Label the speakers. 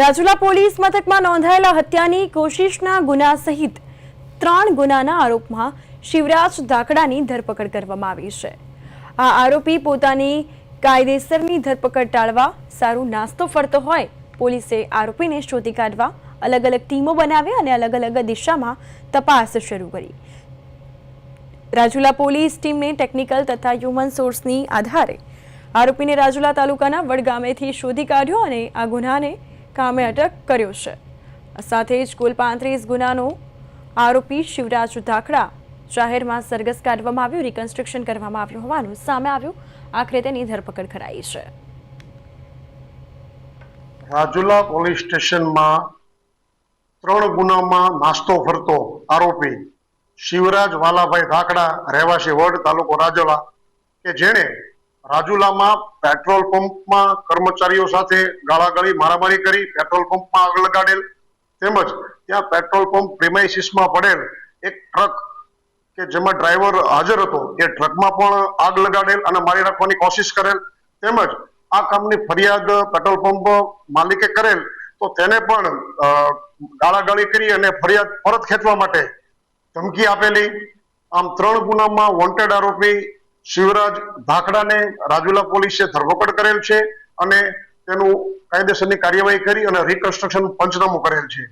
Speaker 1: Rajula police મથકમાં નોંધાયેલા હત્યાની કોશિશના ગુના સહિત 3 ગુનાના આરોપમાં શિવરાજ ધાકડાની ધરપકડ કરવામાં આવી છે। આ આરોપી પોતાની કાયદેસરની ધરપકડ ટાળવા સારું નાસ્તો ફરતો હોય પોલીસે આરોપીને શોધી કાઢવા અલગ અલગ ટીમો બનાવી અને અલગ અલગ દિશામાં તપાસ શરૂ કરી। રાજુલા પોલીસ ટીમને ટેકનિકલ તથા હ્યુમન સોર્સની આધારે આરોપીને રાજુલા તાલુકાના વડગામેથી શોધી કાઢ્યો અને આ ગુનાને કામે અટક કર્યો છે। સાથે જ કુલ 35 ગુનાનો આરોપી શિવરાજ ધાકડા જાહેરમાં સરઘસ કાઢવામાં આવ્યું, રિકન્સ્ટ્રક્શન કરવામાં આવ્યું હોવાનું સામે આવ્યું। આખરે તેની ધરપકડ કરાઈ છે।
Speaker 2: રાજુલા પોલીસ સ્ટેશનમાં 3 ગુનામાં નાસ્તો ફરતો આરોપી શિવરાજ વાલાભાઈ ધાકડા રહેવાસી વડ તાલુકો રાજુલા કે જેણે રાજુલામાં પેટ્રોલ પંપમાં કર્મચારીઓ સાથે ગાળાગાળી મારામારી કરી, પેટ્રોલ પંપમાં આગ લગાડેલ તેમજ ત્યાં પેટ્રોલ પંપ પ્રિમાઇસીસમાં પડેલ એક ટ્રક કે જેમાં ડ્રાઈવર હાજર હતો એ ટ્રકમાં પણ આગ લગાડેલ અને મારી નાખવાની કોશિશ કરેલ તેમજ આ કામની ફરિયાદ પેટ્રોલ પંપ માલિકે કરેલ તો તેને પણ ગાળાગાળી કરી અને ફરિયાદ પરત ખેંચવા માટે ધમકી આપેલી। આમ 3 ગુનામાં વોન્ટેડ આરોપી શિવરાજ ધાકડાને રાજુલા પોલીસે ધરપકડ કરેલ છે અને તેનું કાયદેસરની કાર્યવાહી કરી અને રિકન્સ્ટ્રક્શન પંચનામું કરેલ છે।